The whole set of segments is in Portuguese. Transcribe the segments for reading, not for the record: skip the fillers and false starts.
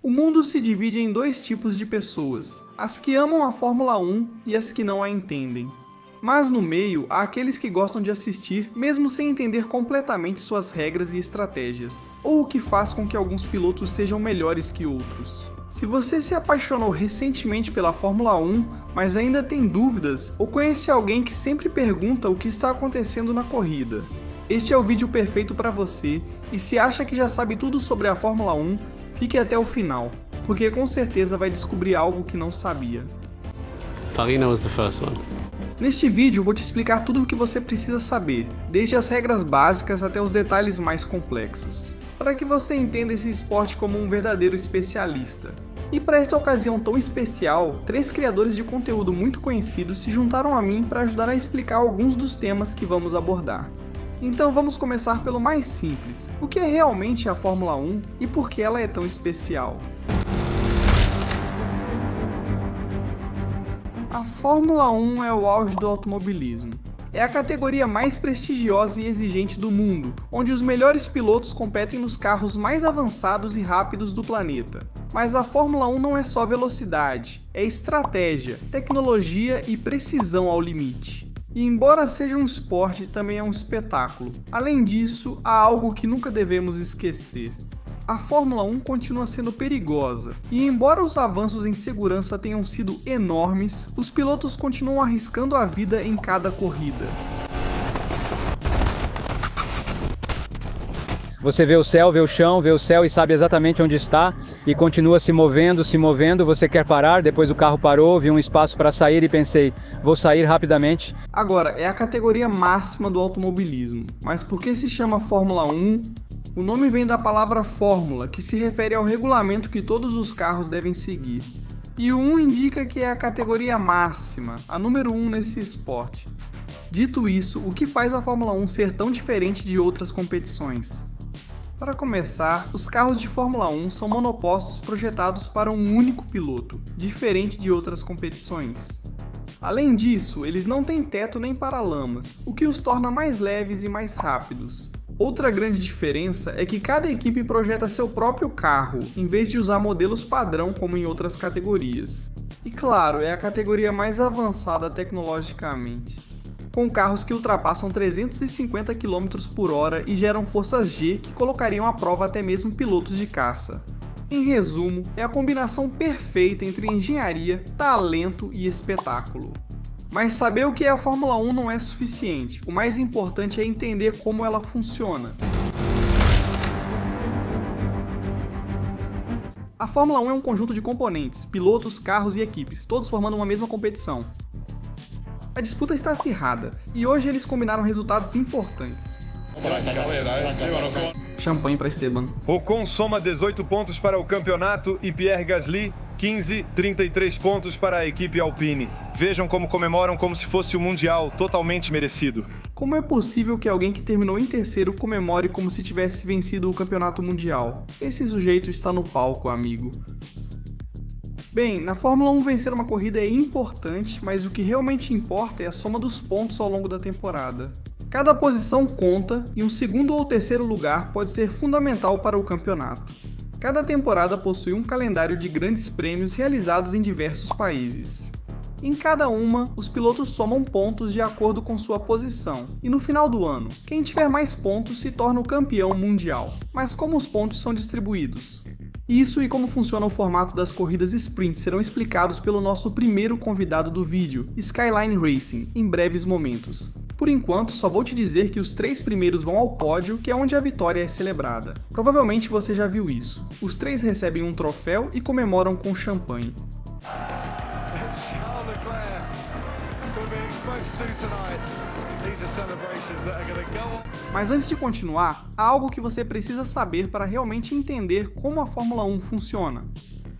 O mundo se divide em dois tipos de pessoas, as que amam a Fórmula 1 e as que não a entendem. Mas no meio, há aqueles que gostam de assistir mesmo sem entender completamente suas regras e estratégias, ou o que faz com que alguns pilotos sejam melhores que outros. Se você se apaixonou recentemente pela Fórmula 1, mas ainda tem dúvidas, ou conhece alguém que sempre pergunta o que está acontecendo na corrida, este é o vídeo perfeito para você, e se acha que já sabe tudo sobre a Fórmula 1, fique até o final, porque com certeza vai descobrir algo que não sabia. Farina was the first one. Neste vídeo vou te explicar tudo o que você precisa saber, desde as regras básicas até os detalhes mais complexos, para que você entenda esse esporte como um verdadeiro especialista. E para esta ocasião tão especial, 3 criadores de conteúdo muito conhecidos se juntaram a mim para ajudar a explicar alguns dos temas que vamos abordar. Então vamos começar pelo mais simples, o que é realmente a Fórmula 1 e por que ela é tão especial. A Fórmula 1 é o auge do automobilismo. É a categoria mais prestigiosa e exigente do mundo, onde os melhores pilotos competem nos carros mais avançados e rápidos do planeta. Mas a Fórmula 1 não é só velocidade, é estratégia, tecnologia e precisão ao limite. E embora seja um esporte, também é um espetáculo. Além disso, há algo que nunca devemos esquecer. A Fórmula 1 continua sendo perigosa, e embora os avanços em segurança tenham sido enormes, os pilotos continuam arriscando a vida em cada corrida. Você vê o céu, vê o chão, vê o céu e sabe exatamente onde está e continua se movendo, você quer parar, depois o carro parou, vi um espaço para sair e pensei, vou sair rapidamente. Agora, é a categoria máxima do automobilismo, mas por que se chama Fórmula 1? O nome vem da palavra fórmula, que se refere ao regulamento que todos os carros devem seguir. E o 1 indica que é a categoria máxima, a número 1 nesse esporte. Dito isso, o que faz a Fórmula 1 ser tão diferente de outras competições? Para começar, os carros de Fórmula 1 são monopostos projetados para um único piloto, diferente de outras competições. Além disso, eles não têm teto nem paralamas, o que os torna mais leves e mais rápidos. Outra grande diferença é que cada equipe projeta seu próprio carro, em vez de usar modelos padrão como em outras categorias. E claro, é a categoria mais avançada tecnologicamente, com carros que ultrapassam 350 km por hora e geram forças G que colocariam à prova até mesmo pilotos de caça. Em resumo, é a combinação perfeita entre engenharia, talento e espetáculo. Mas saber o que é a Fórmula 1 não é suficiente, o mais importante é entender como ela funciona. A Fórmula 1 é um conjunto de componentes, pilotos, carros e equipes, todos formando uma mesma competição. A disputa está acirrada, e hoje eles combinaram resultados importantes. Champanhe para Esteban. Ocon soma 18 pontos para o campeonato e Pierre Gasly 15, 33 pontos para a equipe Alpine. Vejam como comemoram como se fosse o Mundial, totalmente merecido. Como é possível que alguém que terminou em terceiro comemore como se tivesse vencido o campeonato mundial? Esse sujeito está no palco, amigo. Bem, na Fórmula 1 vencer uma corrida é importante, mas o que realmente importa é a soma dos pontos ao longo da temporada. Cada posição conta e um segundo ou terceiro lugar pode ser fundamental para o campeonato. Cada temporada possui um calendário de grandes prêmios realizados em diversos países. Em cada uma, os pilotos somam pontos de acordo com sua posição, e no final do ano, quem tiver mais pontos se torna o campeão mundial. Mas como os pontos são distribuídos? Isso e como funciona o formato das corridas sprint serão explicados pelo nosso primeiro convidado do vídeo, Skyline Racing, em breves momentos. Por enquanto, só vou te dizer que os 3 primeiros vão ao pódio, que é onde a vitória é celebrada. Provavelmente você já viu isso. Os 3 recebem um troféu e comemoram com champanhe. Mas antes de continuar, há algo que você precisa saber para realmente entender como a Fórmula 1 funciona.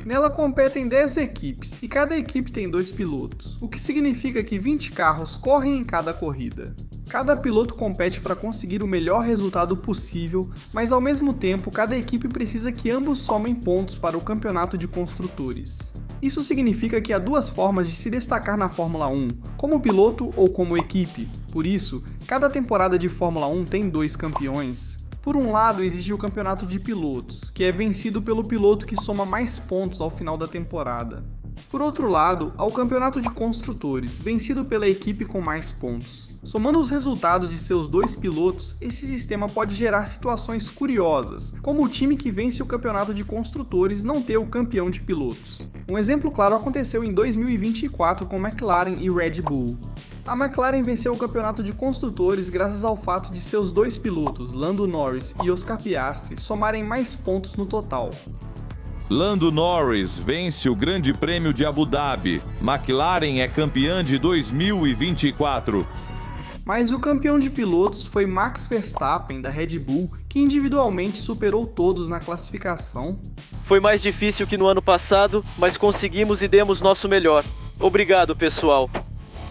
Nela competem 10 equipes, e cada equipe tem 2 pilotos, o que significa que 20 carros correm em cada corrida. Cada piloto compete para conseguir o melhor resultado possível, mas ao mesmo tempo cada equipe precisa que ambos somem pontos para o campeonato de construtores. Isso significa que há 2 formas de se destacar na Fórmula 1, como piloto ou como equipe. Por isso, cada temporada de Fórmula 1 tem 2 campeões. Por um lado, existe o campeonato de pilotos, que é vencido pelo piloto que soma mais pontos ao final da temporada. Por outro lado, há o campeonato de construtores, vencido pela equipe com mais pontos. Somando os resultados de seus dois pilotos, esse sistema pode gerar situações curiosas, como o time que vence o campeonato de construtores não ter o campeão de pilotos. Um exemplo claro aconteceu em 2024 com McLaren e Red Bull. A McLaren venceu o campeonato de construtores graças ao fato de seus dois pilotos, Lando Norris e Oscar Piastri, somarem mais pontos no total. Lando Norris vence o Grande Prêmio de Abu Dhabi. McLaren é campeã de 2024. Mas o campeão de pilotos foi Max Verstappen, da Red Bull, que individualmente superou todos na classificação. Foi mais difícil que no ano passado, mas conseguimos e demos nosso melhor. Obrigado, pessoal.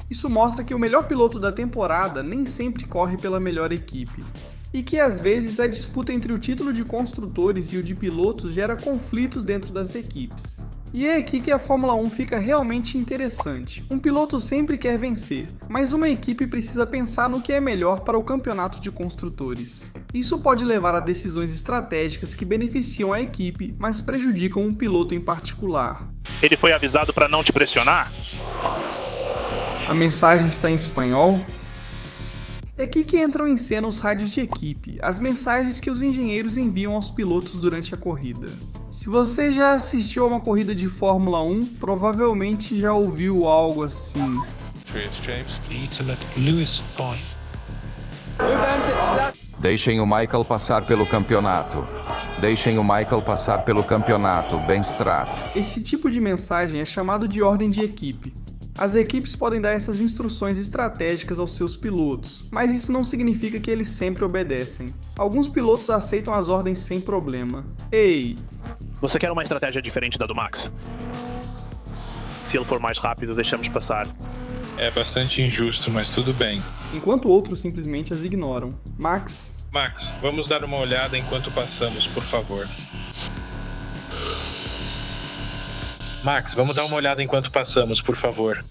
Isso mostra que o melhor piloto da temporada nem sempre corre pela melhor equipe. E que às vezes a disputa entre o título de construtores e o de pilotos gera conflitos dentro das equipes. E é aqui que a Fórmula 1 fica realmente interessante. Um piloto sempre quer vencer, mas uma equipe precisa pensar no que é melhor para o campeonato de construtores. Isso pode levar a decisões estratégicas que beneficiam a equipe, mas prejudicam um piloto em particular. Ele foi avisado para não te pressionar? A mensagem está em espanhol? É aqui que entram em cena os rádios de equipe, as mensagens que os engenheiros enviam aos pilotos durante a corrida. Se você já assistiu a uma corrida de Fórmula 1, provavelmente já ouviu algo assim. Deixem o Michael passar pelo campeonato. Deixem o Michael passar pelo campeonato, Ben Strat. Esse tipo de mensagem é chamado de ordem de equipe. As equipes podem dar essas instruções estratégicas aos seus pilotos, mas isso não significa que eles sempre obedecem. Alguns pilotos aceitam as ordens sem problema. Ei! Você quer uma estratégia diferente da do Max? Se ele for mais rápido, deixamos passar. É bastante injusto, mas tudo bem. Enquanto outros simplesmente as ignoram. Max, vamos dar uma olhada enquanto passamos, por favor. Max, vamos dar uma olhada enquanto passamos, por favor.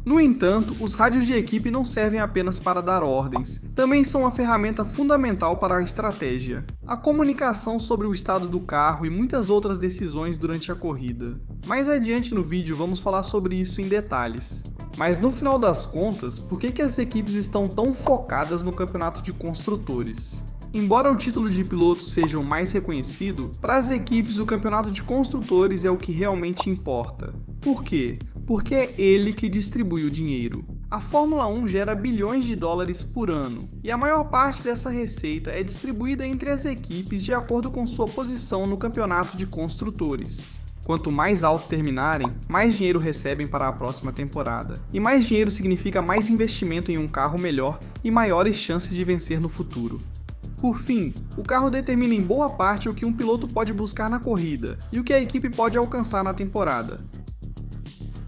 No entanto, os rádios de equipe não servem apenas para dar ordens, também são uma ferramenta fundamental para a estratégia, a comunicação sobre o estado do carro e muitas outras decisões durante a corrida. Mais adiante no vídeo vamos falar sobre isso em detalhes. Mas no final das contas, por que as equipes estão tão focadas no campeonato de construtores? Embora o título de piloto seja o mais reconhecido, para as equipes o campeonato de construtores é o que realmente importa. Por quê? Porque é ele que distribui o dinheiro. A Fórmula 1 gera bilhões de dólares por ano, e a maior parte dessa receita é distribuída entre as equipes de acordo com sua posição no campeonato de construtores. Quanto mais alto terminarem, mais dinheiro recebem para a próxima temporada. E mais dinheiro significa mais investimento em um carro melhor e maiores chances de vencer no futuro. Por fim, o carro determina em boa parte o que um piloto pode buscar na corrida e o que a equipe pode alcançar na temporada.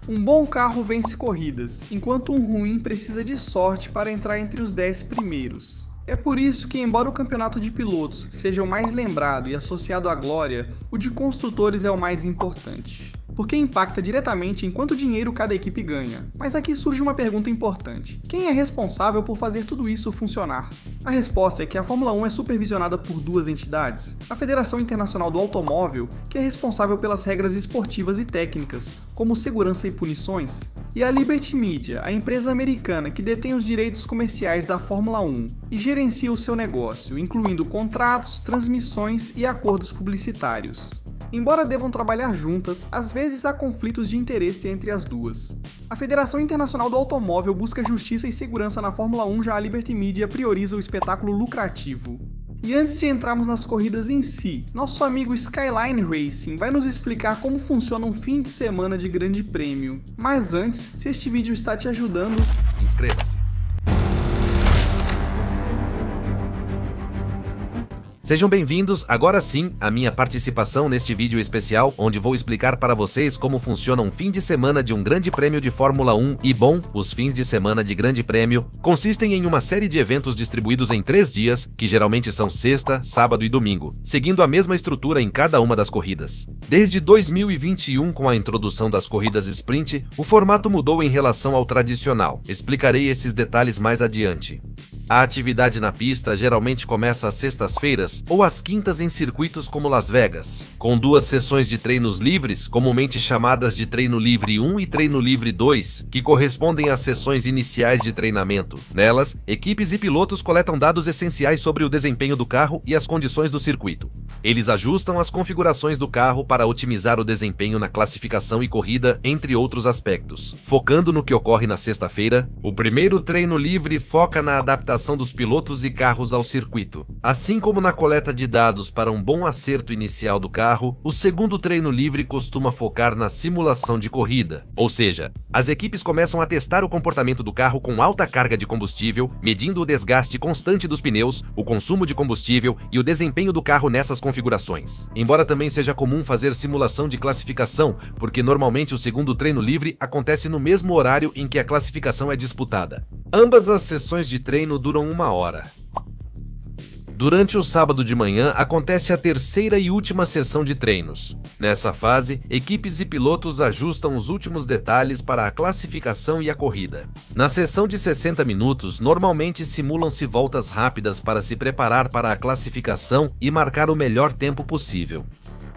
Um bom carro vence corridas, enquanto um ruim precisa de sorte para entrar entre os 10 primeiros. É por isso que, embora o campeonato de pilotos seja o mais lembrado e associado à glória, o de construtores é o mais importante. Porque impacta diretamente em quanto dinheiro cada equipe ganha. Mas aqui surge uma pergunta importante. Quem é responsável por fazer tudo isso funcionar? A resposta é que a Fórmula 1 é supervisionada por duas entidades. A Federação Internacional do Automóvel, que é responsável pelas regras esportivas e técnicas, como segurança e punições, e a Liberty Media, a empresa americana que detém os direitos comerciais da Fórmula 1 e gerencia o seu negócio, incluindo contratos, transmissões e acordos publicitários. Embora devam trabalhar juntas, às vezes há conflitos de interesse entre as duas. A Federação Internacional do Automóvel busca justiça e segurança na Fórmula 1, já a Liberty Media prioriza o espetáculo lucrativo. E antes de entrarmos nas corridas em si, nosso amigo Skyline Racing vai nos explicar como funciona um fim de semana de grande prêmio. Mas antes, se este vídeo está te ajudando, inscreva-se. Sejam bem-vindos, agora sim, à minha participação neste vídeo especial, onde vou explicar para vocês como funciona um fim de semana de um grande prêmio de Fórmula 1 e, bom, os fins de semana de grande prêmio consistem em uma série de eventos distribuídos em 3 dias, que geralmente são sexta, sábado e domingo, seguindo a mesma estrutura em cada uma das corridas. Desde 2021, com a introdução das corridas sprint, o formato mudou em relação ao tradicional. Explicarei esses detalhes mais adiante. A atividade na pista geralmente começa às sextas-feiras ou às quintas em circuitos como Las Vegas, com 2 sessões de treinos livres, comumente chamadas de treino livre 1 e treino livre 2, que correspondem às sessões iniciais de treinamento. Nelas, equipes e pilotos coletam dados essenciais sobre o desempenho do carro e as condições do circuito. Eles ajustam as configurações do carro para otimizar o desempenho na classificação e corrida, entre outros aspectos. Focando no que ocorre na sexta-feira, o primeiro treino livre foca na adaptação dos pilotos e carros ao circuito. Assim como na coleta de dados para um bom acerto inicial do carro, o segundo treino livre costuma focar na simulação de corrida. Ou seja, as equipes começam a testar o comportamento do carro com alta carga de combustível, medindo o desgaste constante dos pneus, o consumo de combustível e o desempenho do carro nessas configurações. Embora também seja comum fazer simulação de classificação, porque normalmente o segundo treino livre acontece no mesmo horário em que a classificação é disputada. Ambas as sessões de treino duram 1 hora. Durante o sábado de manhã, acontece a terceira e última sessão de treinos. Nessa fase, equipes e pilotos ajustam os últimos detalhes para a classificação e a corrida. Na sessão de 60 minutos, normalmente simulam-se voltas rápidas para se preparar para a classificação e marcar o melhor tempo possível.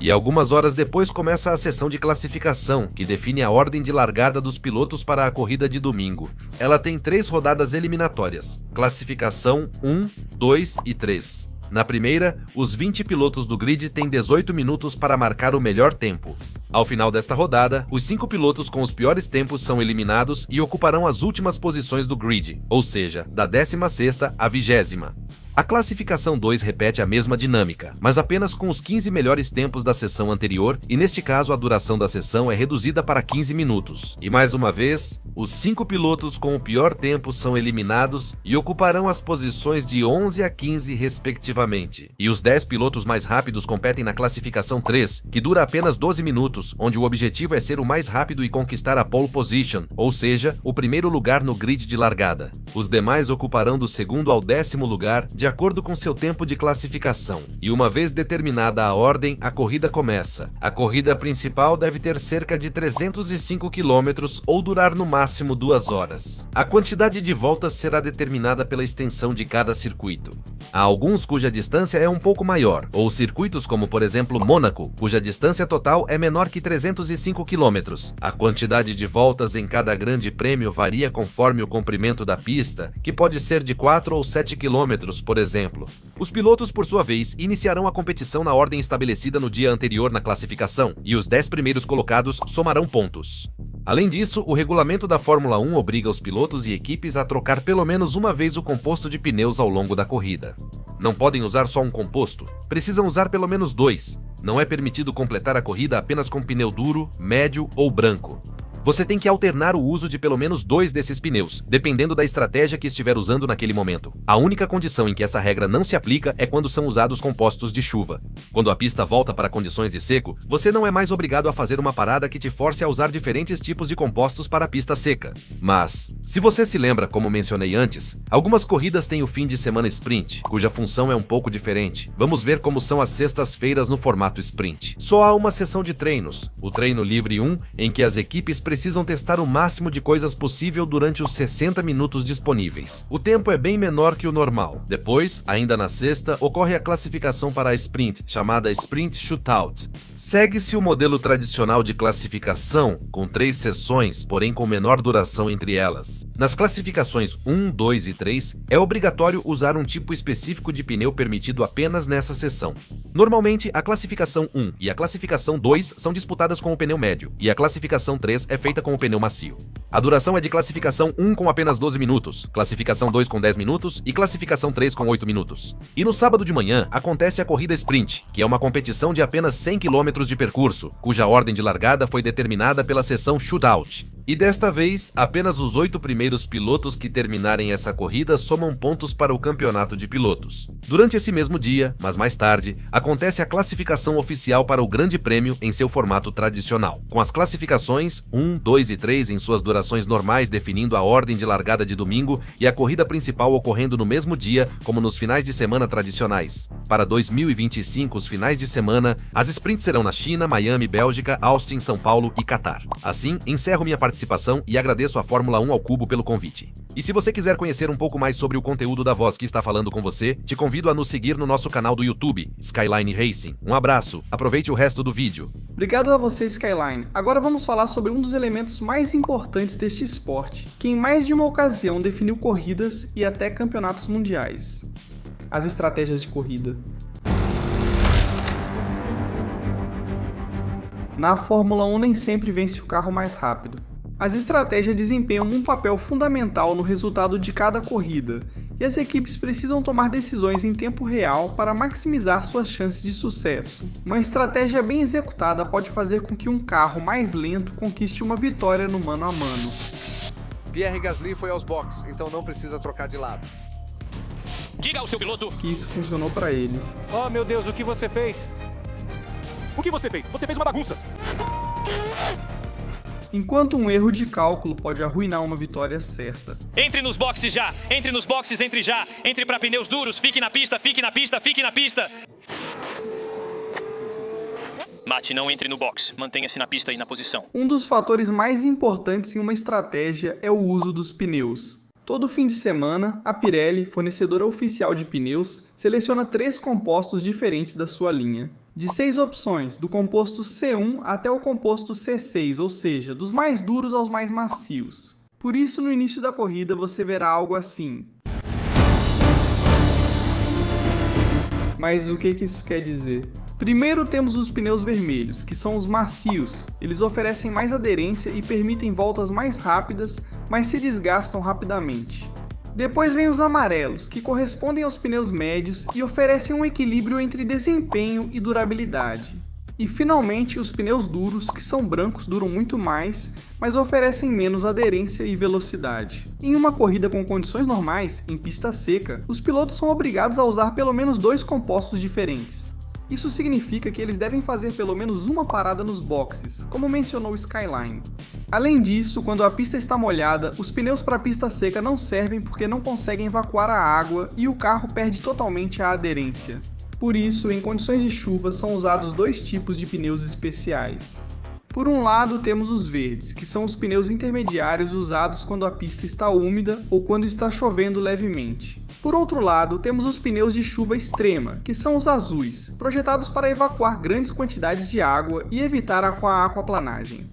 E algumas horas depois começa a sessão de classificação, que define a ordem de largada dos pilotos para a corrida de domingo. Ela tem 3 rodadas eliminatórias: classificação 1, 2 e 3. Na primeira, os 20 pilotos do grid têm 18 minutos para marcar o melhor tempo. Ao final desta rodada, os 5 pilotos com os piores tempos são eliminados e ocuparão as últimas posições do grid, ou seja, da 16ª à 20ª. A classificação 2 repete a mesma dinâmica, mas apenas com os 15 melhores tempos da sessão anterior, e neste caso a duração da sessão é reduzida para 15 minutos. E mais uma vez, os 5 pilotos com o pior tempo são eliminados e ocuparão as posições de 11 a 15 respectivamente. E os 10 pilotos mais rápidos competem na classificação 3, que dura apenas 12 minutos, onde o objetivo é ser o mais rápido e conquistar a pole position, ou seja, o primeiro lugar no grid de largada. Os demais ocuparão do segundo ao 10º lugar, de acordo com seu tempo de classificação. E uma vez determinada a ordem, a corrida começa. A corrida principal deve ter cerca de 305 km ou durar no máximo 2 horas. A quantidade de voltas será determinada pela extensão de cada circuito. Há alguns cuja distância é um pouco maior, ou circuitos como por exemplo Mônaco, cuja distância total é menor que 305 km. A quantidade de voltas em cada grande prêmio varia conforme o comprimento da pista, que pode ser de 4 ou 7 km, por exemplo. Os pilotos, por sua vez, iniciarão a competição na ordem estabelecida no dia anterior na classificação, e os 10 primeiros colocados somarão pontos. Além disso, o regulamento da Fórmula 1 obriga os pilotos e equipes a trocar pelo menos uma vez o composto de pneus ao longo da corrida. Não podem usar só um composto, precisam usar pelo menos 2. Não é permitido completar a corrida apenas com pneu duro, médio ou branco. Você tem que alternar o uso de pelo menos 2 desses pneus, dependendo da estratégia que estiver usando naquele momento. A única condição em que essa regra não se aplica é quando são usados compostos de chuva. Quando a pista volta para condições de seco, você não é mais obrigado a fazer uma parada que te force a usar diferentes tipos de compostos para a pista seca. Mas, se você se lembra, como mencionei antes, algumas corridas têm o fim de semana sprint, cuja função é um pouco diferente. Vamos ver como são as sextas-feiras no formato sprint. Só há uma sessão de treinos, o treino livre 1, em que as equipes precisam testar o máximo de coisas possível durante os 60 minutos disponíveis. O tempo é bem menor que o normal. Depois, ainda na sexta, ocorre a classificação para a sprint, chamada Sprint Shootout. Segue-se o modelo tradicional de classificação, com 3 sessões, porém com menor duração entre elas. Nas classificações 1, 2 e 3, é obrigatório usar um tipo específico de pneu permitido apenas nessa sessão. Normalmente, a classificação 1 e a classificação 2 são disputadas com o pneu médio, e a classificação 3 é feita com o pneu macio. A duração é de classificação 1 com apenas 12 minutos, classificação 2 com 10 minutos e classificação 3 com 8 minutos. E no sábado de manhã acontece a corrida sprint, que é uma competição de apenas 100 km de percurso, cuja ordem de largada foi determinada pela sessão shootout. E desta vez, apenas os 8 primeiros pilotos que terminarem essa corrida somam pontos para o campeonato de pilotos. Durante esse mesmo dia, mas mais tarde, acontece a classificação oficial para o Grande Prêmio em seu formato tradicional, com as classificações 1, 2 e 3 em suas durações normais definindo a ordem de largada de domingo e a corrida principal ocorrendo no mesmo dia como nos finais de semana tradicionais. Para 2025, os finais de semana, as sprints serão na China, Miami, Bélgica, Austin, São Paulo e Catar. Assim, encerro minha participação participação e agradeço a Fórmula 1 ao Cubo pelo convite. E se você quiser conhecer um pouco mais sobre o conteúdo da voz que está falando com você, te convido a nos seguir no nosso canal do YouTube, Skyline Racing. Um abraço, aproveite o resto do vídeo. Obrigado a você, Skyline. Agora vamos falar sobre um dos elementos mais importantes deste esporte, que em mais de uma ocasião definiu corridas e até campeonatos mundiais: as estratégias de corrida. Na Fórmula 1 nem sempre vence o carro mais rápido. As estratégias desempenham um papel fundamental no resultado de cada corrida, e as equipes precisam tomar decisões em tempo real para maximizar suas chances de sucesso. Uma estratégia bem executada pode fazer com que um carro mais lento conquiste uma vitória no mano a mano. Pierre Gasly foi aos boxes, então não precisa trocar de lado. Diga ao seu piloto que isso funcionou para ele. Oh meu Deus, o que você fez? O que você fez? Você fez uma bagunça! Enquanto um erro de cálculo pode arruinar uma vitória certa. Entre nos boxes já! Entre nos boxes, entre já! Entre para pneus duros, fique na pista, fique na pista, fique na pista! Mate, não entre no box. Mantenha-se na pista e na posição. Um dos fatores mais importantes em uma estratégia é o uso dos pneus. Todo fim de semana, a Pirelli, fornecedora oficial de pneus, seleciona 3 compostos diferentes da sua linha. De 6 opções, do composto C1 até o composto C6, ou seja, dos mais duros aos mais macios. Por isso, no início da corrida, você verá algo assim. Mas o que isso quer dizer? Primeiro temos os pneus vermelhos, que são os macios. Eles oferecem mais aderência e permitem voltas mais rápidas, mas se desgastam rapidamente. Depois vem os amarelos, que correspondem aos pneus médios e oferecem um equilíbrio entre desempenho e durabilidade. E finalmente os pneus duros, que são brancos, duram muito mais, mas oferecem menos aderência e velocidade. Em uma corrida com condições normais, em pista seca, os pilotos são obrigados a usar pelo menos 2 compostos diferentes. Isso significa que eles devem fazer pelo menos uma parada nos boxes, como mencionou Skyline. Além disso, quando a pista está molhada, os pneus para a pista seca não servem porque não conseguem evacuar a água e o carro perde totalmente a aderência. Por isso, em condições de chuva, são usados 2 tipos de pneus especiais. Por um lado, temos os verdes, que são os pneus intermediários usados quando a pista está úmida ou quando está chovendo levemente. Por outro lado, temos os pneus de chuva extrema, que são os azuis, projetados para evacuar grandes quantidades de água e evitar a aquaplanagem.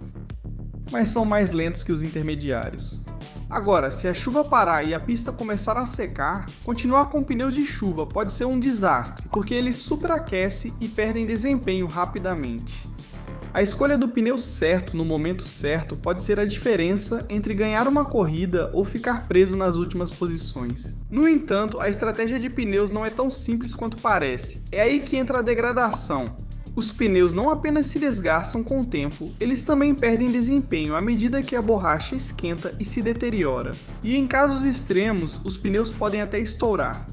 Mas são mais lentos que os intermediários. Agora, se a chuva parar e a pista começar a secar, continuar com pneus de chuva pode ser um desastre, porque eles superaquecem e perdem desempenho rapidamente. A escolha do pneu certo no momento certo pode ser a diferença entre ganhar uma corrida ou ficar preso nas últimas posições. No entanto, a estratégia de pneus não é tão simples quanto parece. É aí que entra a degradação. Os pneus não apenas se desgastam com o tempo, eles também perdem desempenho à medida que a borracha esquenta e se deteriora. E em casos extremos, os pneus podem até estourar.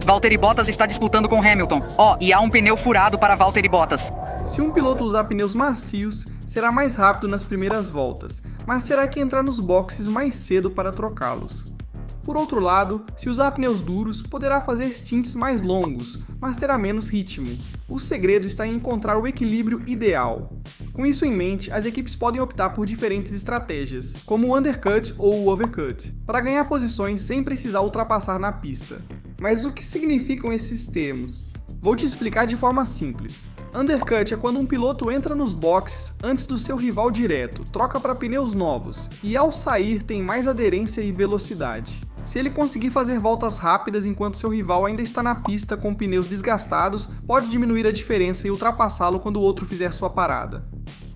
Valtteri Bottas está disputando com Hamilton. E há um pneu furado para Valtteri Bottas. Se um piloto usar pneus macios, será mais rápido nas primeiras voltas, mas terá que entrar nos boxes mais cedo para trocá-los. Por outro lado, se usar pneus duros, poderá fazer stints mais longos, mas terá menos ritmo. O segredo está em encontrar o equilíbrio ideal. Com isso em mente, as equipes podem optar por diferentes estratégias, como o undercut ou o overcut, para ganhar posições sem precisar ultrapassar na pista. Mas o que significam esses termos? Vou te explicar de forma simples. Undercut é quando um piloto entra nos boxes antes do seu rival direto, troca para pneus novos, e ao sair tem mais aderência e velocidade. Se ele conseguir fazer voltas rápidas enquanto seu rival ainda está na pista com pneus desgastados, pode diminuir a diferença e ultrapassá-lo quando o outro fizer sua parada.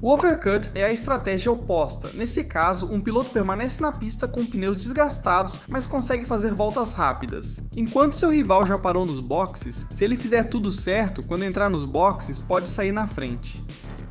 O overcut é a estratégia oposta. Nesse caso, um piloto permanece na pista com pneus desgastados, mas consegue fazer voltas rápidas. Enquanto seu rival já parou nos boxes, se ele fizer tudo certo, quando entrar nos boxes, pode sair na frente.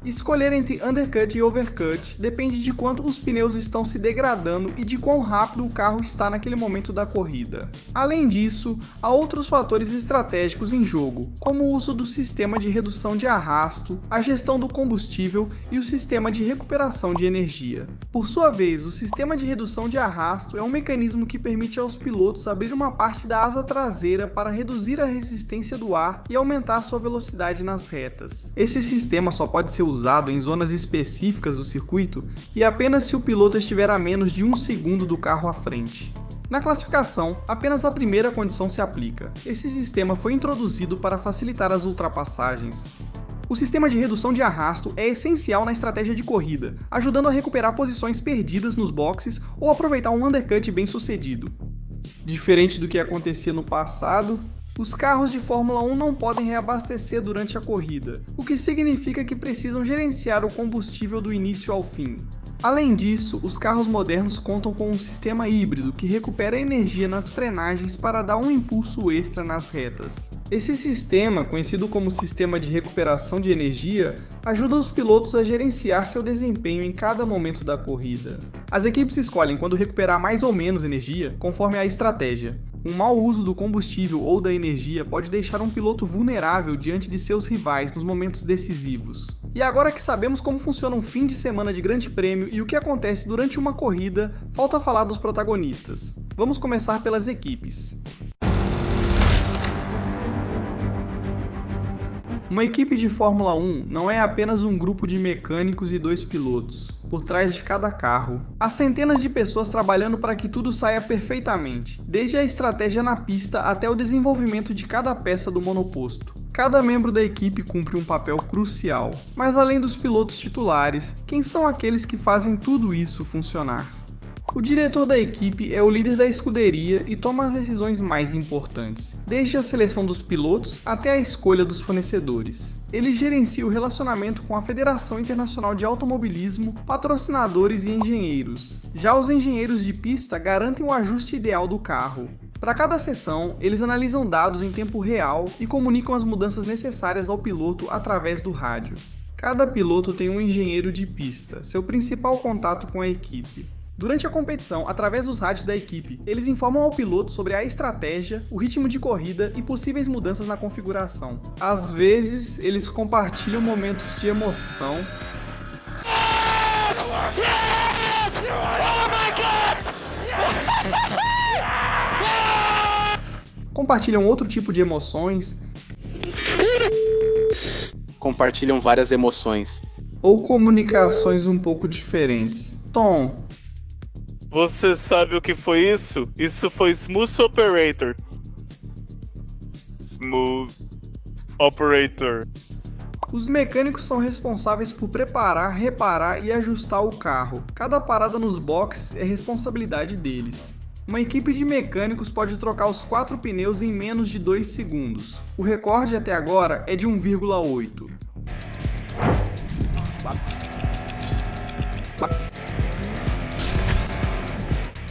Escolher entre undercut e overcut depende de quanto os pneus estão se degradando e de quão rápido o carro está naquele momento da corrida. Além disso, há outros fatores estratégicos em jogo, como o uso do sistema de redução de arrasto, a gestão do combustível e o sistema de recuperação de energia. Por sua vez, o sistema de redução de arrasto é um mecanismo que permite aos pilotos abrir uma parte da asa traseira para reduzir a resistência do ar e aumentar sua velocidade nas retas. Esse sistema só pode ser usado em zonas específicas do circuito e apenas se o piloto estiver a menos de 1 segundo do carro à frente. Na classificação, apenas a primeira condição se aplica. Esse sistema foi introduzido para facilitar as ultrapassagens. O sistema de redução de arrasto é essencial na estratégia de corrida, ajudando a recuperar posições perdidas nos boxes ou aproveitar um undercut bem sucedido. Diferente do que acontecia no passado, os carros de Fórmula 1 não podem reabastecer durante a corrida, o que significa que precisam gerenciar o combustível do início ao fim. Além disso, os carros modernos contam com um sistema híbrido que recupera energia nas frenagens para dar um impulso extra nas retas. Esse sistema, conhecido como sistema de recuperação de energia, ajuda os pilotos a gerenciar seu desempenho em cada momento da corrida. As equipes escolhem quando recuperar mais ou menos energia, conforme a estratégia. Um mau uso do combustível ou da energia pode deixar um piloto vulnerável diante de seus rivais nos momentos decisivos. E agora que sabemos como funciona um fim de semana de grande prêmio e o que acontece durante uma corrida, falta falar dos protagonistas. Vamos começar pelas equipes. Uma equipe de Fórmula 1 não é apenas um grupo de mecânicos e 2 pilotos. Por trás de cada carro, há centenas de pessoas trabalhando para que tudo saia perfeitamente, desde a estratégia na pista até o desenvolvimento de cada peça do monoposto. Cada membro da equipe cumpre um papel crucial, mas além dos pilotos titulares, quem são aqueles que fazem tudo isso funcionar? O diretor da equipe é o líder da escuderia e toma as decisões mais importantes, desde a seleção dos pilotos até a escolha dos fornecedores. Ele gerencia o relacionamento com a Federação Internacional de Automobilismo, patrocinadores e engenheiros. Já os engenheiros de pista garantem o ajuste ideal do carro. Para cada sessão, eles analisam dados em tempo real e comunicam as mudanças necessárias ao piloto através do rádio. Cada piloto tem um engenheiro de pista, seu principal contato com a equipe. Durante a competição, através dos rádios da equipe, eles informam ao piloto sobre a estratégia, o ritmo de corrida e possíveis mudanças na configuração. Às vezes, eles compartilham momentos de emoção. Compartilham outro tipo de emoções. Compartilham várias emoções. Ou comunicações um pouco diferentes. Tom, você sabe o que foi isso? Isso foi Smooth Operator. Smooth Operator. Os mecânicos são responsáveis por preparar, reparar e ajustar o carro. Cada parada nos boxes é responsabilidade deles. Uma equipe de mecânicos pode trocar os 4 pneus em menos de 2 segundos. O recorde até agora é de 1,8.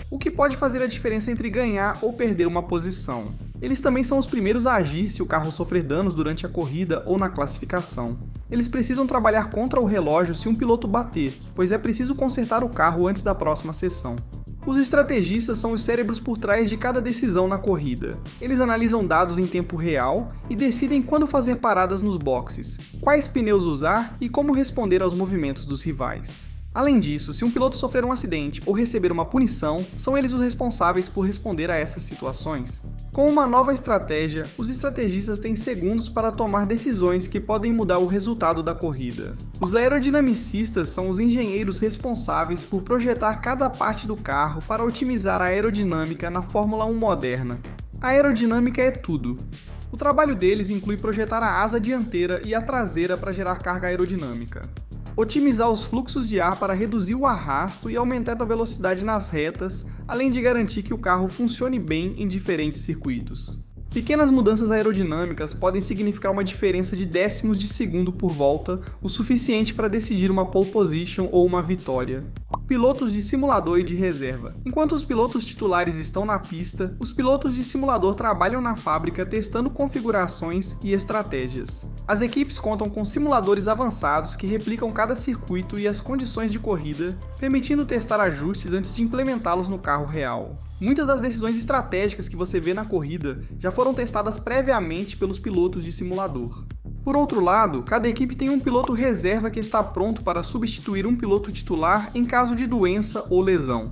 O que pode fazer a diferença entre ganhar ou perder uma posição. Eles também são os primeiros a agir se o carro sofrer danos durante a corrida ou na classificação. Eles precisam trabalhar contra o relógio se um piloto bater, pois é preciso consertar o carro antes da próxima sessão. Os estrategistas são os cérebros por trás de cada decisão na corrida. Eles analisam dados em tempo real e decidem quando fazer paradas nos boxes, quais pneus usar e como responder aos movimentos dos rivais. Além disso, se um piloto sofrer um acidente ou receber uma punição, são eles os responsáveis por responder a essas situações. Com uma nova estratégia, os estrategistas têm segundos para tomar decisões que podem mudar o resultado da corrida. Os aerodinamicistas são os engenheiros responsáveis por projetar cada parte do carro para otimizar a aerodinâmica na Fórmula 1 moderna. A aerodinâmica é tudo. O trabalho deles inclui projetar a asa dianteira e a traseira para gerar carga aerodinâmica. Otimizar os fluxos de ar para reduzir o arrasto e aumentar a velocidade nas retas, além de garantir que o carro funcione bem em diferentes circuitos. Pequenas mudanças aerodinâmicas podem significar uma diferença de décimos de segundo por volta, o suficiente para decidir uma pole position ou uma vitória. Pilotos de simulador e de reserva. Enquanto os pilotos titulares estão na pista, os pilotos de simulador trabalham na fábrica testando configurações e estratégias. As equipes contam com simuladores avançados que replicam cada circuito e as condições de corrida, permitindo testar ajustes antes de implementá-los no carro real. Muitas das decisões estratégicas que você vê na corrida já foram testadas previamente pelos pilotos de simulador. Por outro lado, cada equipe tem um piloto reserva que está pronto para substituir um piloto titular em caso de doença ou lesão.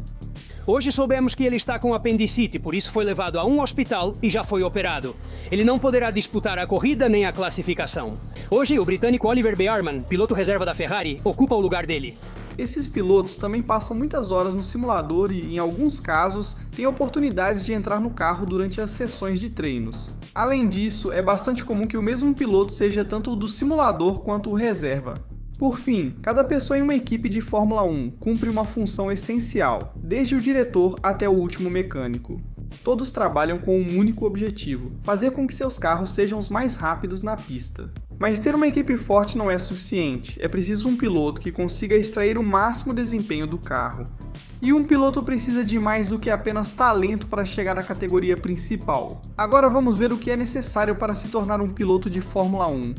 Hoje soubemos que ele está com apendicite, por isso foi levado a um hospital e já foi operado. Ele não poderá disputar a corrida nem a classificação. Hoje, o britânico Oliver Bearman, piloto reserva da Ferrari, ocupa o lugar dele. Esses pilotos também passam muitas horas no simulador e, em alguns casos, têm oportunidades de entrar no carro durante as sessões de treinos. Além disso, é bastante comum que o mesmo piloto seja tanto o do simulador quanto o reserva. Por fim, cada pessoa em uma equipe de Fórmula 1 cumpre uma função essencial, desde o diretor até o último mecânico. Todos trabalham com um único objetivo: fazer com que seus carros sejam os mais rápidos na pista. Mas ter uma equipe forte não é suficiente, é preciso um piloto que consiga extrair o máximo desempenho do carro. E um piloto precisa de mais do que apenas talento para chegar à categoria principal. Agora vamos ver o que é necessário para se tornar um piloto de Fórmula 1.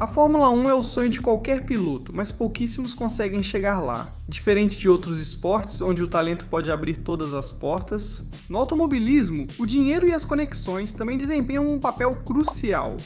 A Fórmula 1 é o sonho de qualquer piloto, mas pouquíssimos conseguem chegar lá. Diferente de outros esportes, onde o talento pode abrir todas as portas, no automobilismo, o dinheiro e as conexões também desempenham um papel crucial.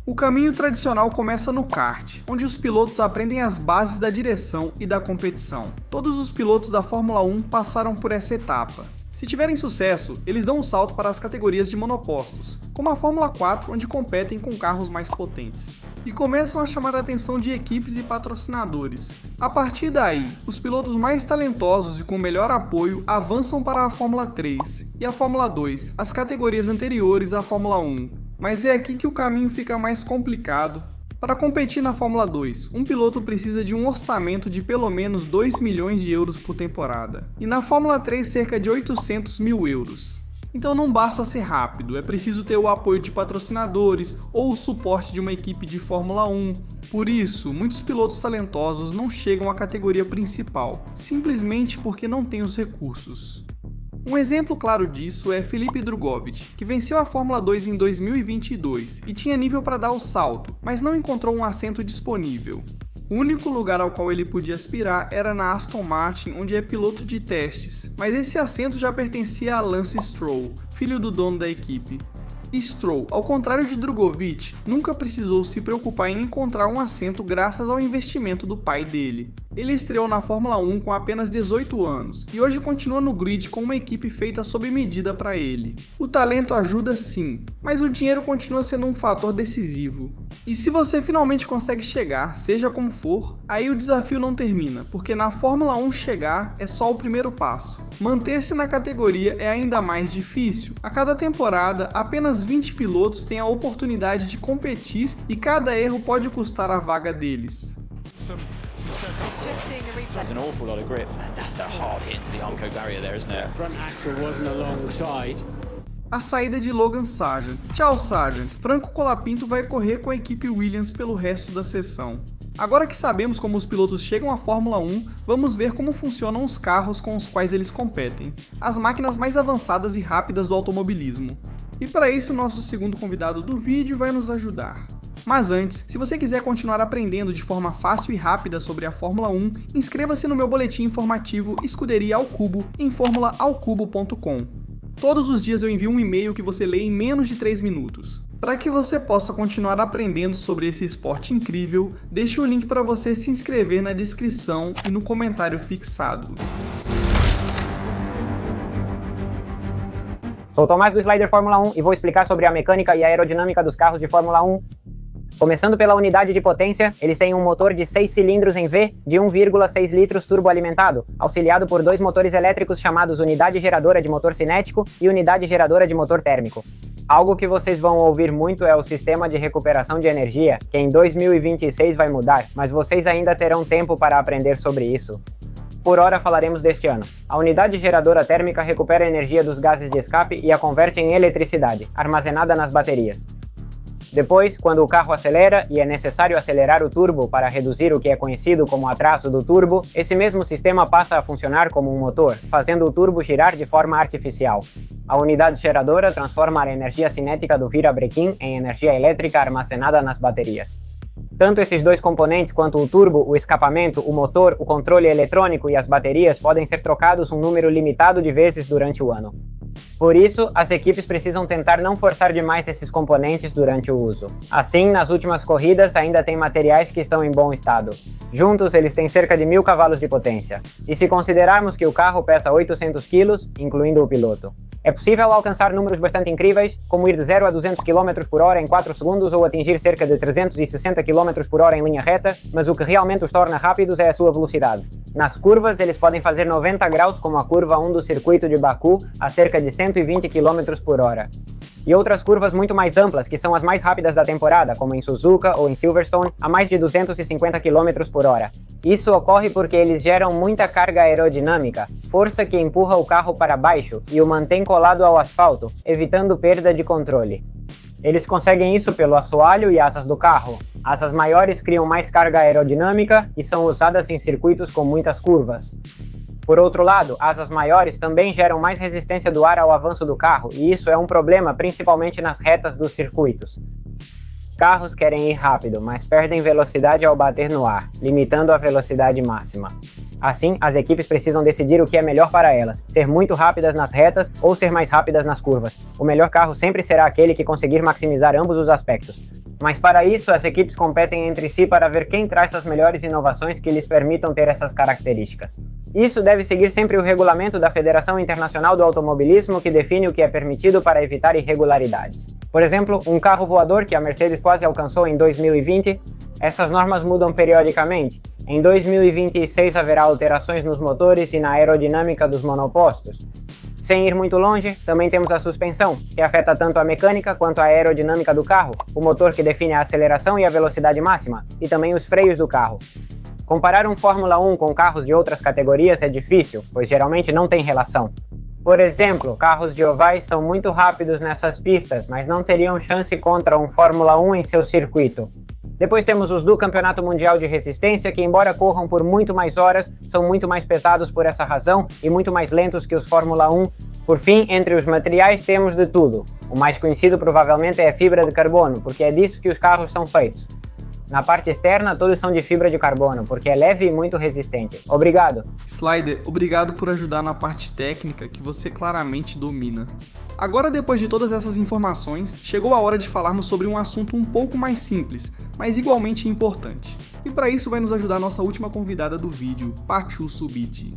O caminho tradicional começa no kart, onde os pilotos aprendem as bases da direção e da competição. Todos os pilotos da Fórmula 1 passaram por essa etapa. Se tiverem sucesso, eles dão um salto para as categorias de monopostos, como a Fórmula 4, onde competem com carros mais potentes, e começam a chamar a atenção de equipes e patrocinadores. A partir daí, os pilotos mais talentosos e com melhor apoio avançam para a Fórmula 3 e a Fórmula 2, as categorias anteriores à Fórmula 1. Mas é aqui que o caminho fica mais complicado. Para competir na Fórmula 2, um piloto precisa de um orçamento de pelo menos 2 milhões de euros por temporada, e na Fórmula 3 cerca de 800 mil euros. Então não basta ser rápido, é preciso ter o apoio de patrocinadores ou o suporte de uma equipe de Fórmula 1. Por isso, muitos pilotos talentosos não chegam à categoria principal, simplesmente porque não têm os recursos. Um exemplo claro disso é Felipe Drugovich, que venceu a Fórmula 2 em 2022 e tinha nível para dar o salto, mas não encontrou um assento disponível. O único lugar ao qual ele podia aspirar era na Aston Martin, onde é piloto de testes, mas esse assento já pertencia a Lance Stroll, filho do dono da equipe. Stroll, ao contrário de Drugovich, nunca precisou se preocupar em encontrar um assento graças ao investimento do pai dele. Ele estreou na Fórmula 1 com apenas 18 anos e hoje continua no grid com uma equipe feita sob medida para ele. O talento ajuda sim, mas o dinheiro continua sendo um fator decisivo. E se você finalmente consegue chegar, seja como for, aí o desafio não termina, porque na Fórmula 1 chegar é só o primeiro passo. Manter-se na categoria é ainda mais difícil. A cada temporada, apenas 20 pilotos têm a oportunidade de competir e cada erro pode custar a vaga deles. There's an awful lot of grip. That's a hard hit to the Armco barrier there, isn't it? Front axle wasn't alongside. A saída de Logan Sargent. Tchau, Sargent. Franco Colapinto vai correr com a equipe Williams pelo resto da sessão. Agora que sabemos como os pilotos chegam à Fórmula 1, vamos ver como funcionam os carros com os quais eles competem, as máquinas mais avançadas e rápidas do automobilismo. E para isso, nosso segundo convidado do vídeo vai nos ajudar. Mas antes, se você quiser continuar aprendendo de forma fácil e rápida sobre a Fórmula 1, inscreva-se no meu boletim informativo Escuderia ao Cubo em formulaalcubo.com. Todos os dias eu envio um e-mail que você lê em menos de 3 minutos. Para que você possa continuar aprendendo sobre esse esporte incrível, deixe o link para você se inscrever na descrição e no comentário fixado. Sou o Tomás do Slider Fórmula 1 e vou explicar sobre a mecânica e a aerodinâmica dos carros de Fórmula 1. Começando pela unidade de potência, eles têm um motor de 6 cilindros em V de 1,6 litros turboalimentado, auxiliado por 2 motores elétricos chamados unidade geradora de motor cinético e unidade geradora de motor térmico. Algo que vocês vão ouvir muito é o sistema de recuperação de energia, que em 2026 vai mudar, mas vocês ainda terão tempo para aprender sobre isso. Por hora falaremos deste ano. A unidade geradora térmica recupera a energia dos gases de escape e a converte em eletricidade, armazenada nas baterias. Depois, quando o carro acelera e é necessário acelerar o turbo para reduzir o que é conhecido como atraso do turbo, esse mesmo sistema passa a funcionar como um motor, fazendo o turbo girar de forma artificial. A unidade geradora transforma a energia cinética do virabrequim em energia elétrica armazenada nas baterias. Tanto esses dois componentes quanto o turbo, o escapamento, o motor, o controle eletrônico e as baterias podem ser trocados um número limitado de vezes durante o ano. Por isso, as equipes precisam tentar não forçar demais esses componentes durante o uso. Assim, nas últimas corridas ainda tem materiais que estão em bom estado. Juntos, eles têm cerca de 1000 cavalos de potência. E se considerarmos que o carro pesa 800 kg, incluindo o piloto. É possível alcançar números bastante incríveis, como ir de 0 a 200 km por hora em 4 segundos ou atingir cerca de 360 km por hora em linha reta, mas o que realmente os torna rápidos é a sua velocidade. Nas curvas, eles podem fazer 90 graus, como a curva 1 do circuito de Baku, a cerca de 120 km por hora. E outras curvas muito mais amplas, que são as mais rápidas da temporada, como em Suzuka ou em Silverstone, a mais de 250 km por hora. Isso ocorre porque eles geram muita carga aerodinâmica, força que empurra o carro para baixo e o mantém colado ao asfalto, evitando perda de controle. Eles conseguem isso pelo assoalho e asas do carro. Asas maiores criam mais carga aerodinâmica e são usadas em circuitos com muitas curvas. Por outro lado, asas maiores também geram mais resistência do ar ao avanço do carro, e isso é um problema principalmente nas retas dos circuitos. Carros querem ir rápido, mas perdem velocidade ao bater no ar, limitando a velocidade máxima. Assim, as equipes precisam decidir o que é melhor para elas, ser muito rápidas nas retas ou ser mais rápidas nas curvas. O melhor carro sempre será aquele que conseguir maximizar ambos os aspectos. Mas para isso, as equipes competem entre si para ver quem traz as melhores inovações que lhes permitam ter essas características. Isso deve seguir sempre o regulamento da Federação Internacional do Automobilismo, que define o que é permitido para evitar irregularidades. Por exemplo, um carro voador que a Mercedes quase alcançou em 2020, essas normas mudam periodicamente. Em 2026 haverá alterações nos motores e na aerodinâmica dos monopostos. Sem ir muito longe, também temos a suspensão, que afeta tanto a mecânica quanto a aerodinâmica do carro, o motor que define a aceleração e a velocidade máxima, e também os freios do carro. Comparar um Fórmula 1 com carros de outras categorias é difícil, pois geralmente não tem relação. Por exemplo, carros de ovais são muito rápidos nessas pistas, mas não teriam chance contra um Fórmula 1 em seu circuito. Depois temos os do Campeonato Mundial de Resistência, que embora corram por muito mais horas, são muito mais pesados por essa razão e muito mais lentos que os Fórmula 1. Por fim, entre os materiais temos de tudo. O mais conhecido provavelmente é a fibra de carbono, porque é disso que os carros são feitos. Na parte externa, todos são de fibra de carbono, porque é leve e muito resistente. Obrigado! Slider, obrigado por ajudar na parte técnica que você claramente domina. Agora, depois de todas essas informações, chegou a hora de falarmos sobre um assunto um pouco mais simples, mas igualmente importante. E para isso vai nos ajudar nossa última convidada do vídeo, Pachu Subiti.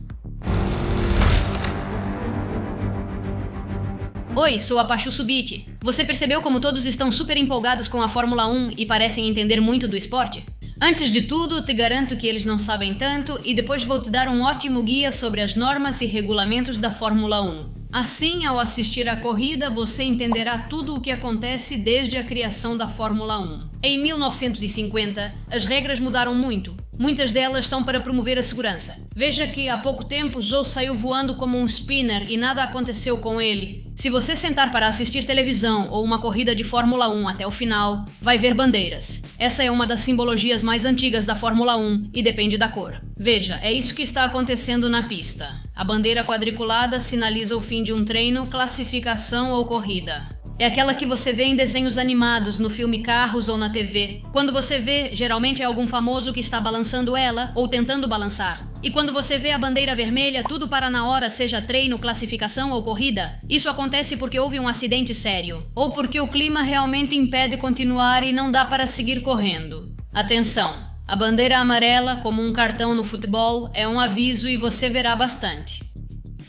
Oi, sou a Pachu Subiti. Você percebeu como todos estão super empolgados com a Fórmula 1 e parecem entender muito do esporte? Antes de tudo, te garanto que eles não sabem tanto e depois vou te dar um ótimo guia sobre as normas e regulamentos da Fórmula 1. Assim, ao assistir à corrida, você entenderá tudo o que acontece desde a criação da Fórmula 1. Em 1950, as regras mudaram muito. Muitas delas são para promover a segurança. Veja que há pouco tempo Zhou saiu voando como um spinner e nada aconteceu com ele. Se você sentar para assistir televisão ou uma corrida de Fórmula 1 até o final, vai ver bandeiras. Essa é uma das simbologias mais antigas da Fórmula 1 e depende da cor. Veja, é isso que está acontecendo na pista. A bandeira quadriculada sinaliza o fim de um treino, classificação ou corrida. É aquela que você vê em desenhos animados, no filme Carros ou na TV. Quando você vê, geralmente é algum famoso que está balançando ela ou tentando balançar. E quando você vê a bandeira vermelha, tudo para na hora, seja treino, classificação ou corrida, isso acontece porque houve um acidente sério, ou porque o clima realmente impede continuar e não dá para seguir correndo. Atenção! A bandeira amarela, como um cartão no futebol, é um aviso e você verá bastante.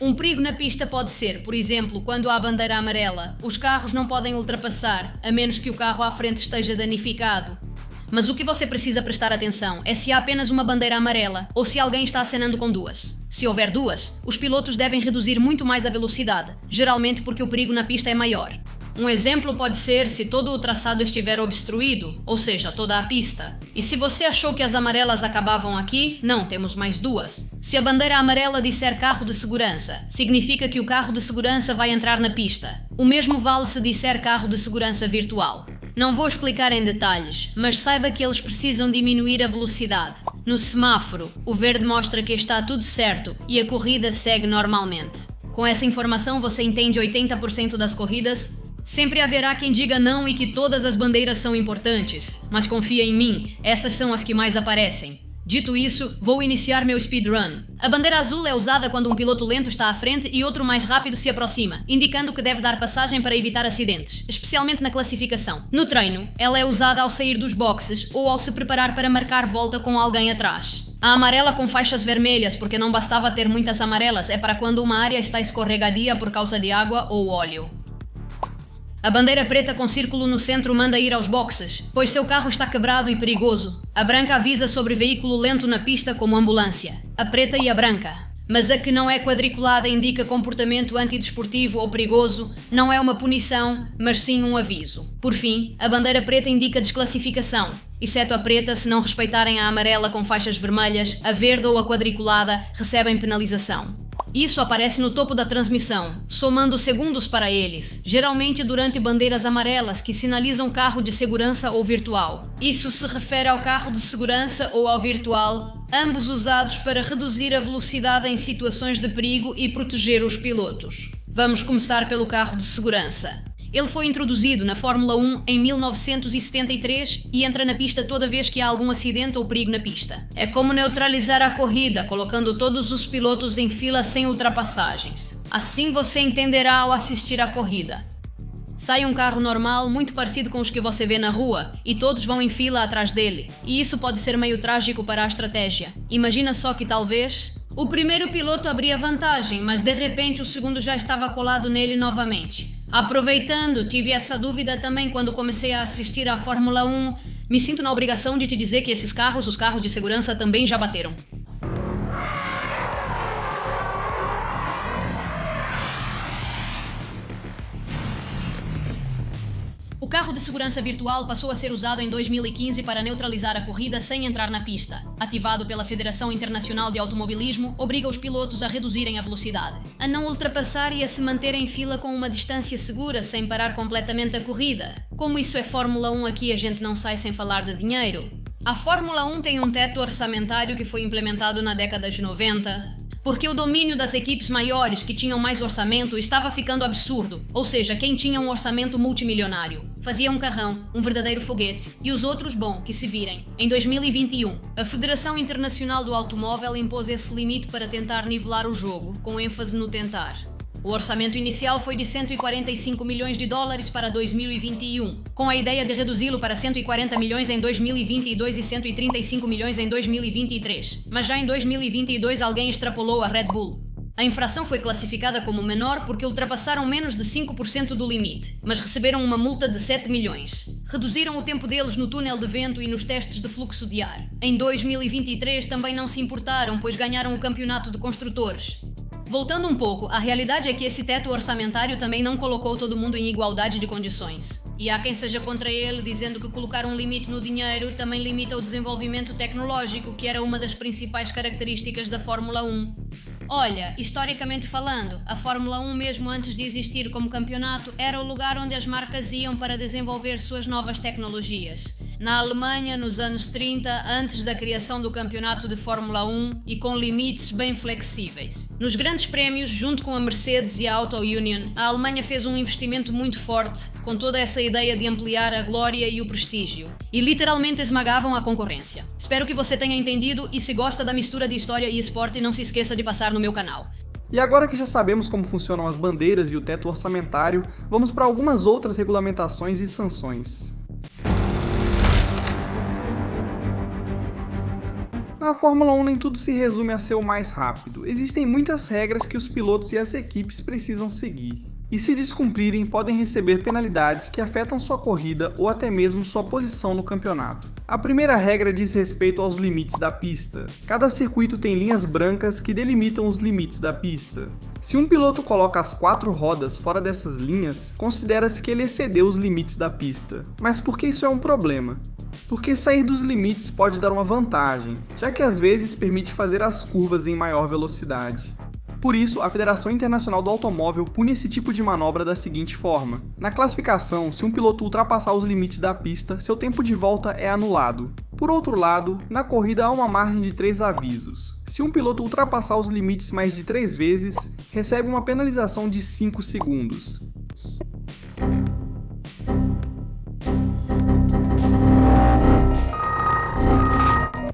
Um perigo na pista pode ser, por exemplo, quando há bandeira amarela, os carros não podem ultrapassar, a menos que o carro à frente esteja danificado. Mas o que você precisa prestar atenção é se há apenas uma bandeira amarela ou se alguém está acenando com duas. Se houver duas, os pilotos devem reduzir muito mais a velocidade, geralmente porque o perigo na pista é maior. Um exemplo pode ser se todo o traçado estiver obstruído, ou seja, toda a pista. E se você achou que as amarelas acabavam aqui, não, temos mais duas. Se a bandeira amarela disser carro de segurança, significa que o carro de segurança vai entrar na pista. O mesmo vale se disser carro de segurança virtual. Não vou explicar em detalhes, mas saiba que eles precisam diminuir a velocidade. No semáforo, o verde mostra que está tudo certo e a corrida segue normalmente. Com essa informação você entende 80% das corridas. Sempre haverá quem diga não e que todas as bandeiras são importantes, mas confia em mim, essas são as que mais aparecem. Dito isso, vou iniciar meu speedrun. A bandeira azul é usada quando um piloto lento está à frente e outro mais rápido se aproxima, indicando que deve dar passagem para evitar acidentes, especialmente na classificação. No treino, ela é usada ao sair dos boxes ou ao se preparar para marcar volta com alguém atrás. A amarela com faixas vermelhas, porque não bastava ter muitas amarelas, é para quando uma área está escorregadia por causa de água ou óleo. A bandeira preta com círculo no centro manda ir aos boxes, pois seu carro está quebrado e perigoso. A branca avisa sobre veículo lento na pista como ambulância. A preta e a branca. Mas a que não é quadriculada indica comportamento antidesportivo ou perigoso, não é uma punição, mas sim um aviso. Por fim, a bandeira preta indica desclassificação, exceto a preta se não respeitarem a amarela com faixas vermelhas, a verde ou a quadriculada recebem penalização. Isso aparece no topo da transmissão, somando segundos para eles, geralmente durante bandeiras amarelas que sinalizam carro de segurança ou virtual. Isso se refere ao carro de segurança ou ao virtual, ambos usados para reduzir a velocidade em situações de perigo e proteger os pilotos. Vamos começar pelo carro de segurança. Ele foi introduzido na Fórmula 1 em 1973 e entra na pista toda vez que há algum acidente ou perigo na pista. É como neutralizar a corrida, colocando todos os pilotos em fila sem ultrapassagens. Assim você entenderá ao assistir à corrida. Sai um carro normal, muito parecido com os que você vê na rua, e todos vão em fila atrás dele. E isso pode ser meio trágico para a estratégia. Imagina só que talvez o primeiro piloto abria vantagem, mas de repente o segundo já estava colado nele novamente. Aproveitando, tive essa dúvida também quando comecei a assistir à Fórmula 1. Me sinto na obrigação de te dizer que esses carros, os carros de segurança, também já bateram. O carro de segurança virtual passou a ser usado em 2015 para neutralizar a corrida sem entrar na pista. Ativado pela Federação Internacional de Automobilismo, obriga os pilotos a reduzirem a velocidade, a não ultrapassar e a se manter em fila com uma distância segura sem parar completamente a corrida. Como isso é Fórmula 1 aqui, a gente não sai sem falar de dinheiro. A Fórmula 1 tem um teto orçamentário que foi implementado na década de 90, porque o domínio das equipes maiores que tinham mais orçamento estava ficando absurdo, ou seja, quem tinha um orçamento multimilionário fazia um carrão, um verdadeiro foguete, e os outros, bom, que se virem. Em 2021, a Federação Internacional do Automóvel impôs esse limite para tentar nivelar o jogo, com ênfase no tentar. O orçamento inicial foi de 145 milhões de dólares para 2021, com a ideia de reduzi-lo para 140 milhões em 2022 e 135 milhões em 2023. Mas já em 2022 alguém extrapolou a Red Bull. A infração foi classificada como menor porque ultrapassaram menos de 5% do limite, mas receberam uma multa de 7 milhões. Reduziram o tempo deles no túnel de vento e nos testes de fluxo de ar. Em 2023 também não se importaram, pois ganharam o campeonato de construtores. Voltando um pouco, a realidade é que esse teto orçamentário também não colocou todo mundo em igualdade de condições. E há quem seja contra ele, dizendo que colocar um limite no dinheiro também limita o desenvolvimento tecnológico, que era uma das principais características da Fórmula 1. Olha, historicamente falando, a Fórmula 1 mesmo antes de existir como campeonato era o lugar onde as marcas iam para desenvolver suas novas tecnologias. Na Alemanha, nos anos 30, antes da criação do campeonato de Fórmula 1 e com limites bem flexíveis. Nos grandes prémios, junto com a Mercedes e a Auto Union, a Alemanha fez um investimento muito forte, com toda essa ideia de ampliar a glória e o prestígio, e literalmente esmagavam a concorrência. Espero que você tenha entendido e se gosta da mistura de história e esporte, não se esqueça de passar no meu canal. E agora que já sabemos como funcionam as bandeiras e o teto orçamentário, vamos para algumas outras regulamentações e sanções. Na Fórmula 1 nem tudo se resume a ser o mais rápido. Existem muitas regras que os pilotos e as equipes precisam seguir. E se descumprirem, podem receber penalidades que afetam sua corrida ou até mesmo sua posição no campeonato. A primeira regra diz respeito aos limites da pista. Cada circuito tem linhas brancas que delimitam os limites da pista. Se um piloto coloca as 4 rodas fora dessas linhas, considera-se que ele excedeu os limites da pista. Mas por que isso é um problema? Porque sair dos limites pode dar uma vantagem, já que às vezes permite fazer as curvas em maior velocidade. Por isso, a Federação Internacional do Automóvel pune esse tipo de manobra da seguinte forma. Na classificação, se um piloto ultrapassar os limites da pista, seu tempo de volta é anulado. Por outro lado, na corrida há uma margem de 3 avisos. Se um piloto ultrapassar os limites mais de 3 vezes, recebe uma penalização de 5 segundos.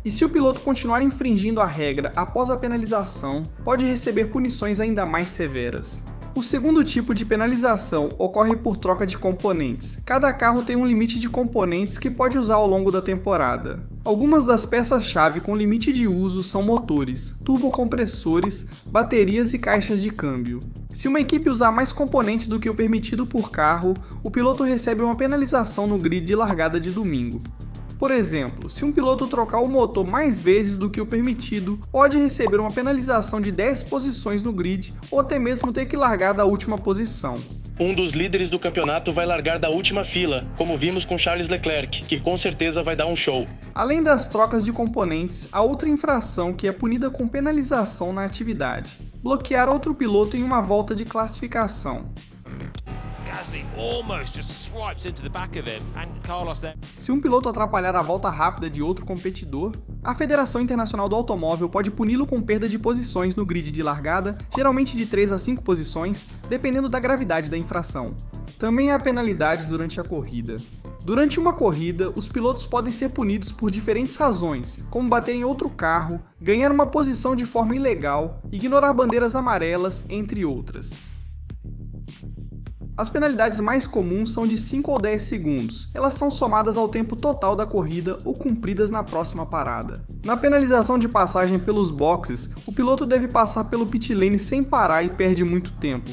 E se o piloto continuar infringindo a regra após a penalização, pode receber punições ainda mais severas. O segundo tipo de penalização ocorre por troca de componentes. Cada carro tem um limite de componentes que pode usar ao longo da temporada. Algumas das peças-chave com limite de uso são motores, turbocompressores, baterias e caixas de câmbio. Se uma equipe usar mais componentes do que o permitido por carro, o piloto recebe uma penalização no grid de largada de domingo. Por exemplo, se um piloto trocar o motor mais vezes do que o permitido, pode receber uma penalização de 10 posições no grid ou até mesmo ter que largar da última posição. Um dos líderes do campeonato vai largar da última fila, como vimos com Charles Leclerc, que com certeza vai dar um show. Além das trocas de componentes, há outra infração que é punida com penalização na atividade: bloquear outro piloto em uma volta de classificação. Se um piloto atrapalhar a volta rápida de outro competidor, a Federação Internacional do Automóvel pode puni-lo com perda de posições no grid de largada, geralmente de 3 a 5 posições, dependendo da gravidade da infração. Também há penalidades durante a corrida. Durante uma corrida, os pilotos podem ser punidos por diferentes razões, como bater em outro carro, ganhar uma posição de forma ilegal, ignorar bandeiras amarelas, entre outras. As penalidades mais comuns são de 5 ou 10 segundos. Elas são somadas ao tempo total da corrida ou cumpridas na próxima parada. Na penalização de passagem pelos boxes, o piloto deve passar pelo pit lane sem parar e perde muito tempo.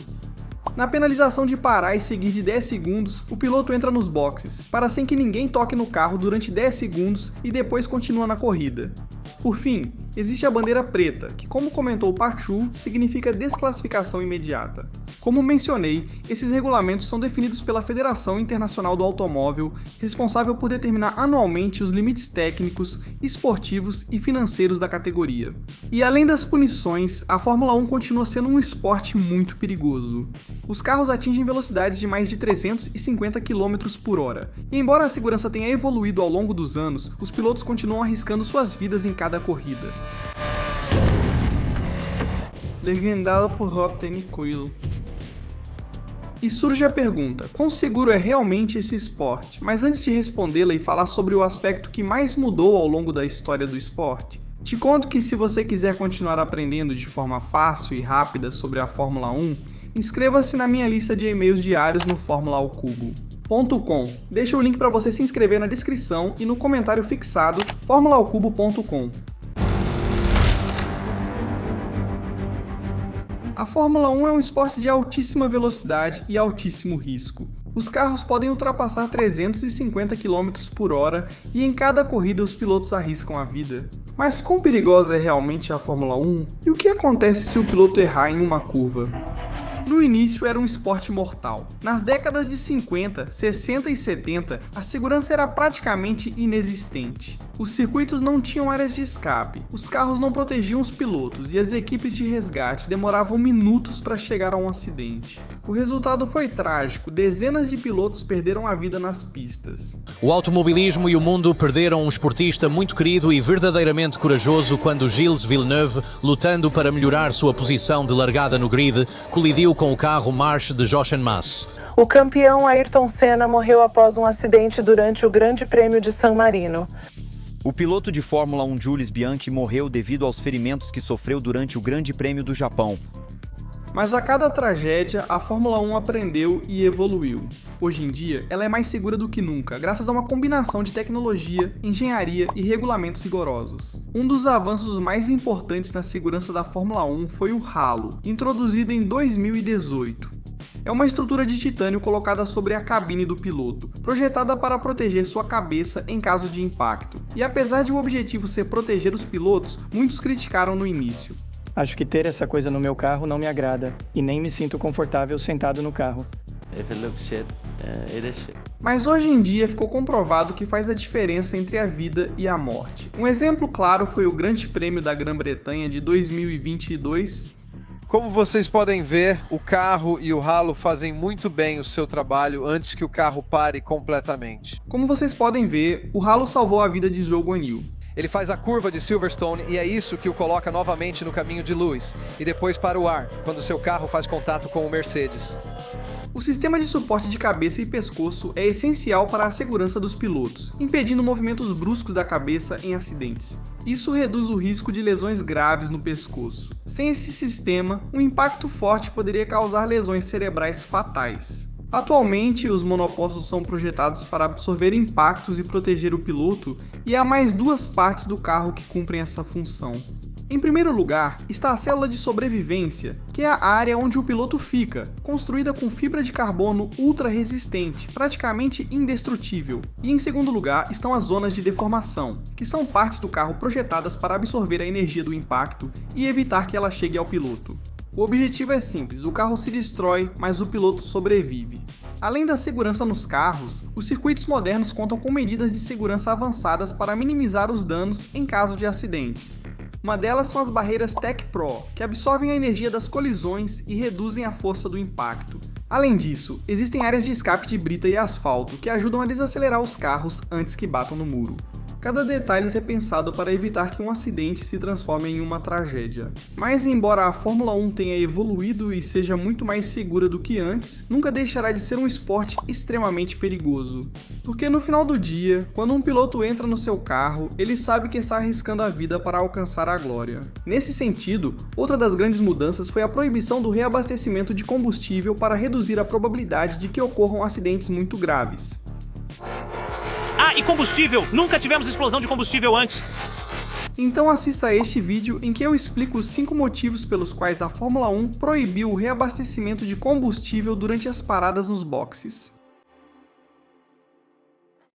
Na penalização de parar e seguir de 10 segundos, o piloto entra nos boxes, para sem que ninguém toque no carro durante 10 segundos e depois continua na corrida. Por fim, existe a bandeira preta, que, como comentou o Pachu, significa desclassificação imediata. Como mencionei, esses regulamentos são definidos pela Federação Internacional do Automóvel, responsável por determinar anualmente os limites técnicos, esportivos e financeiros da categoria. E além das punições, a Fórmula 1 continua sendo um esporte muito perigoso. Os carros atingem velocidades de mais de 350 km por hora, e embora a segurança tenha evoluído ao longo dos anos, os pilotos continuam arriscando suas vidas em cada corrida. Legendado por Rob Tenniquilo. E surge a pergunta, quão seguro é realmente esse esporte? Mas antes de respondê-la e falar sobre o aspecto que mais mudou ao longo da história do esporte, te conto que se você quiser continuar aprendendo de forma fácil e rápida sobre a Fórmula 1, inscreva-se na minha lista de e-mails diários no formulaaocubo.com. Deixa o link para você se inscrever na descrição e no comentário fixado formulaaocubo.com. A Fórmula 1 é um esporte de altíssima velocidade e altíssimo risco. Os carros podem ultrapassar 350 km por hora e em cada corrida os pilotos arriscam a vida. Mas quão perigosa é realmente a Fórmula 1? E o que acontece se o piloto errar em uma curva? No início era um esporte mortal. Nas décadas de 50, 60 e 70, a segurança era praticamente inexistente. Os circuitos não tinham áreas de escape, os carros não protegiam os pilotos e as equipes de resgate demoravam minutos para chegar a um acidente. O resultado foi trágico, dezenas de pilotos perderam a vida nas pistas. O automobilismo e o mundo perderam um esportista muito querido e verdadeiramente corajoso quando Gilles Villeneuve, lutando para melhorar sua posição de largada no grid, colidiu com o carro March de Jochen Mass. O campeão Ayrton Senna morreu após um acidente durante o Grande Prêmio de San Marino. O piloto de Fórmula 1 Jules Bianchi morreu devido aos ferimentos que sofreu durante o Grande Prêmio do Japão. Mas a cada tragédia, a Fórmula 1 aprendeu e evoluiu. Hoje em dia, ela é mais segura do que nunca, graças a uma combinação de tecnologia, engenharia e regulamentos rigorosos. Um dos avanços mais importantes na segurança da Fórmula 1 foi o halo, introduzido em 2018. É uma estrutura de titânio colocada sobre a cabine do piloto, projetada para proteger sua cabeça em caso de impacto. E apesar de o objetivo ser proteger os pilotos, muitos criticaram no início. Acho que ter essa coisa no meu carro não me agrada, e nem me sinto confortável sentado no carro. Mas hoje em dia ficou comprovado que faz a diferença entre a vida e a morte. Um exemplo claro foi o Grande Prêmio da Grã-Bretanha de 2022. Como vocês podem ver, o carro e o halo fazem muito bem o seu trabalho antes que o carro pare completamente. Como vocês podem ver, o halo salvou a vida de Zhou Guanyu. Ele faz a curva de Silverstone e é isso que o coloca novamente no caminho de Lewis, e depois para o ar, quando seu carro faz contato com o Mercedes. O sistema de suporte de cabeça e pescoço é essencial para a segurança dos pilotos, impedindo movimentos bruscos da cabeça em acidentes. Isso reduz o risco de lesões graves no pescoço. Sem esse sistema, um impacto forte poderia causar lesões cerebrais fatais. Atualmente, os monopostos são projetados para absorver impactos e proteger o piloto, e há mais duas partes do carro que cumprem essa função. Em primeiro lugar, está a célula de sobrevivência, que é a área onde o piloto fica, construída com fibra de carbono ultra resistente, praticamente indestrutível. E em segundo lugar, estão as zonas de deformação, que são partes do carro projetadas para absorver a energia do impacto e evitar que ela chegue ao piloto. O objetivo é simples, o carro se destrói, mas o piloto sobrevive. Além da segurança nos carros, os circuitos modernos contam com medidas de segurança avançadas para minimizar os danos em caso de acidentes. Uma delas são as barreiras Tech Pro, que absorvem a energia das colisões e reduzem a força do impacto. Além disso, existem áreas de escape de brita e asfalto que ajudam a desacelerar os carros antes que batam no muro. Cada detalhe é pensado para evitar que um acidente se transforme em uma tragédia. Mas embora a Fórmula 1 tenha evoluído e seja muito mais segura do que antes, nunca deixará de ser um esporte extremamente perigoso. Porque no final do dia, quando um piloto entra no seu carro, ele sabe que está arriscando a vida para alcançar a glória. Nesse sentido, outra das grandes mudanças foi a proibição do reabastecimento de combustível para reduzir a probabilidade de que ocorram acidentes muito graves. Ah, e combustível! Nunca tivemos explosão de combustível antes! Então assista a este vídeo em que eu explico os 5 motivos pelos quais a Fórmula 1 proibiu o reabastecimento de combustível durante as paradas nos boxes.